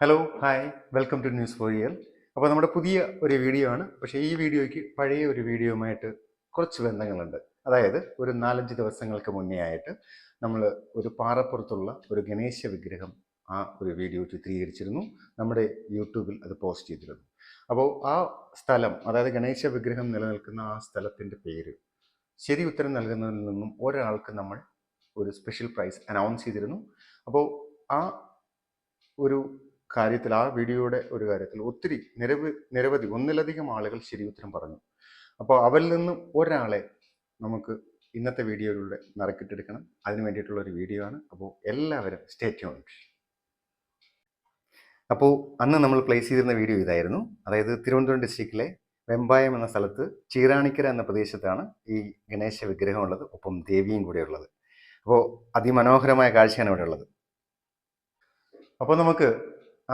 Hello hi welcome to news for year. അപ്പോൾ നമ്മുടെ പുതിയ ഒരു വീഡിയോ ആണ്. പക്ഷേ ഈ വീഡിയോയ്ക്ക് പഴയ ഒരു വീഡിയോയുമായിട്ട് കുറച്ച് ബന്ധങ്ങളുണ്ട്. അതായത് ഒരു 4-5 ദിവസങ്ങൾക്ക് മുന്നേ ആയിട്ട് നമ്മൾ ഒരു പാറപ്പുറത്തുള്ള ഒരു ഗണേശ വിഗ്രഹം ആ ഒരു വീഡിയോ ചിത്രീകരിച്ചിരുന്നു. നമ്മുടെ യൂട്യൂബിൽ അത് പോസ്റ്റ് ചെയ്തിരുന്നു. അപ്പോൾ ആ സ്ഥലം, അതായത് ഗണേശ വിഗ്രഹം നിലനിൽക്കുന്ന ആ സ്ഥലത്തിൻ്റെ പേര് ശരി ഉത്തരം നൽകുന്നതിൽ നിന്നും ഒരാൾക്ക് നമ്മൾ ഒരു സ്പെഷ്യൽ പ്രൈസ് അനൗൺസ് ചെയ്തിരുന്നു. അപ്പോൾ ആ ഒരു കാര്യത്തിൽ, ആ വീഡിയോയുടെ ഒരു കാര്യത്തിൽ നിരവധി ഒന്നിലധികം ആളുകൾ ശരി ഉത്തരം പറഞ്ഞു. അപ്പോൾ അവരിൽ നിന്നും ഒരാളെ നമുക്ക് ഇന്നത്തെ വീഡിയോയിലൂടെ നറുക്കിട്ടെടുക്കണം. അതിന് വേണ്ടിയിട്ടുള്ള ഒരു വീഡിയോ ആണ്. അപ്പോൾ എല്ലാവരും സ്റ്റേ ട്യൂൺഡ്. അപ്പോൾ അന്ന് നമ്മൾ പ്ലേസ് ചെയ്തിരുന്ന വീഡിയോ ഇതായിരുന്നു. അതായത് തിരുവനന്തപുരം ഡിസ്ട്രിക്റ്റിലെ വെമ്പായം എന്ന സ്ഥലത്ത് ചീറാണിക്കര എന്ന പ്രദേശത്താണ് ഈ ഗണേശ വിഗ്രഹം ഉള്ളത്, ഒപ്പം ദേവിയും കൂടെ ഉള്ളത്. അപ്പോൾ അതിമനോഹരമായ കാഴ്ചയാണ് ഇവിടെ ഉള്ളത്. അപ്പോൾ നമുക്ക്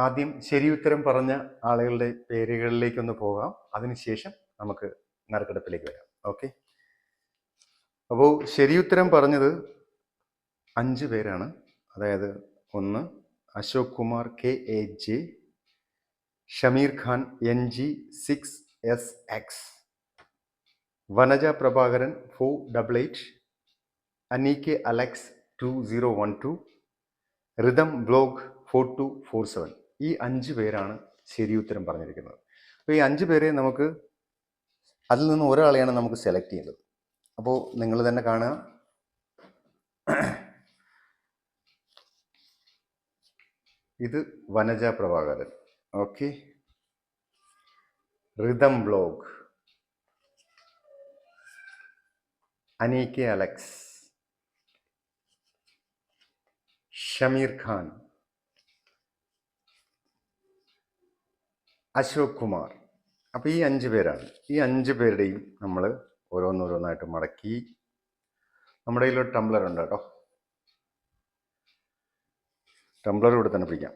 ആദ്യം ശരി ഉത്തരം പറഞ്ഞ ആളുകളുടെ പേരുകളിലേക്കൊന്ന് പോകാം. അതിനുശേഷം നമുക്ക് നറുക്കെടുപ്പിലേക്ക് വരാം. ഓക്കെ. അപ്പോൾ ശരി ഉത്തരം പറഞ്ഞത് 5 പേരാണ്. അതായത് ഒന്ന് Ashok Kumar KAJ, Shameer Khan NG 6SX, Vanaja Prabhakaran 488, അനീകെ അലക്സ് 2012, റിതം ബ്ലോഗ് 4247. ഈ 5 പേരാണ് ശരി ഉത്തരം പറഞ്ഞിരിക്കുന്നത്. അപ്പോൾ ഈ 5 പേരെ നമുക്ക് അതിൽ നിന്ന് ഒരാളെയാണ് നമുക്ക് സെലക്ട് ചെയ്യേണ്ടത്. അപ്പോൾ നിങ്ങൾ തന്നെ കാണുക. ഇത് Vanaja Prabhakaran. Okay. Rhythm blog അനീകെ അലക്സ്, ഷമീർ ഖാൻ, അശോക് കുമാർ. അപ്പോൾ ഈ 5 പേരാണ്. ഈ 5 പേരുടെയും നമ്മൾ ഓരോന്നോരോന്നായിട്ട് മടക്കി. നമ്മുടെ കയ്യിലൊരു ടംബ്ലർ ഉണ്ട് കേട്ടോ. ടംബ്ലർ ഇവിടെ തന്നെ പിടിക്കാം.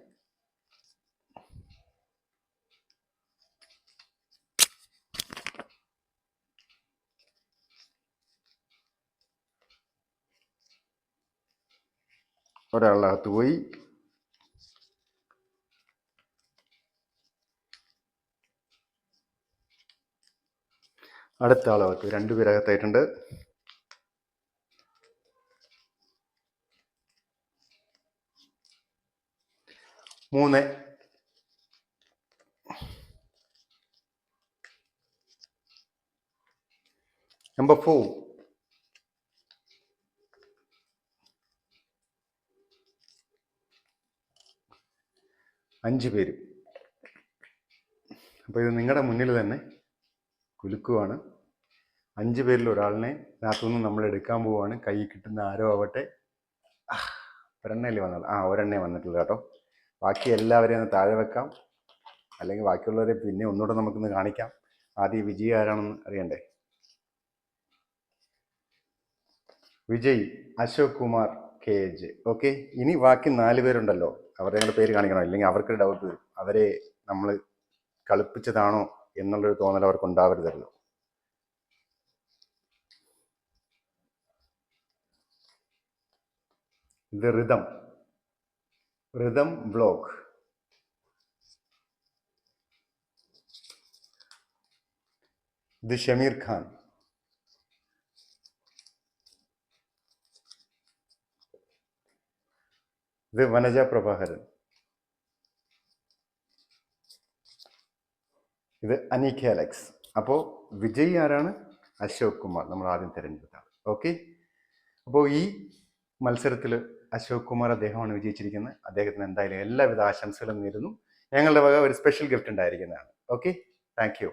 ഒരാളുടെ അകത്ത് പോയി. അടുത്ത ആളകത്ത് 2 പേരകത്തായിട്ടുണ്ട്. മൂന്ന്. നമ്പർ 4. 5 പേര്. അപ്പോൾ ഇത് നിങ്ങളുടെ മുന്നിൽ തന്നെ കുലുക്കുവാണ്. 5 പേരിൽ ഒരാളിനെ ഇതിനകത്തുനിന്ന് നമ്മൾ എടുക്കാൻ പോവുകയാണ്. കൈ കിട്ടുന്ന ആരോ ആവട്ടെ. ഒരെണ്ണല്ലേ വന്നത്? ഒരെണ്ണേ വന്നിട്ടുള്ളൂ കേട്ടോ. ബാക്കി എല്ലാവരെയും ഒന്ന് താഴെ വെക്കാം, അല്ലെങ്കിൽ ബാക്കിയുള്ളവരെ പിന്നെ ഒന്നുകൂടെ നമുക്കൊന്ന് കാണിക്കാം. ആദ്യം വിജയ് ആരാണെന്ന് അറിയണ്ടേ? വിജയ് അശോക് കുമാർ KAJ. ഓക്കെ. ഇനി ബാക്കി 4 പേരുണ്ടല്ലോ, അവരുടെ പേര് കാണിക്കണം, ഇല്ലെങ്കിൽ അവർക്കൊരു ഡൗട്ട് വരും. അവരെ നമ്മൾ കളിപ്പിച്ചതാണോ എന്നുള്ളൊരു തോന്നൽ അവർക്ക് ഉണ്ടാവരുതല്ലോ. ഇത് റിതം ബ്ലോഗ്. ഇത് ഷമീർ ഖാൻ. ഇത് വനജ പ്രഭാകരൻ. ഇത് അനീകെ അലക്സ്. അപ്പോൾ വിജയ് ആരാണ്? അശോക് കുമാർ, നമ്മൾ ആദ്യം തിരഞ്ഞെടുത്താണ്. ഓക്കെ. അപ്പോൾ ഈ മത്സരത്തിൽ അശോക് കുമാർ അദ്ദേഹമാണ് വിജയിച്ചിരിക്കുന്നത്. അദ്ദേഹത്തിന് എന്തായാലും എല്ലാവിധ ആശംസകളും നേരുന്നു. ഞങ്ങളുടെ വക ഒരു സ്പെഷ്യൽ ഗിഫ്റ്റ് ഉണ്ടായിരിക്കുന്നതാണ്. ഓക്കെ. Thank you.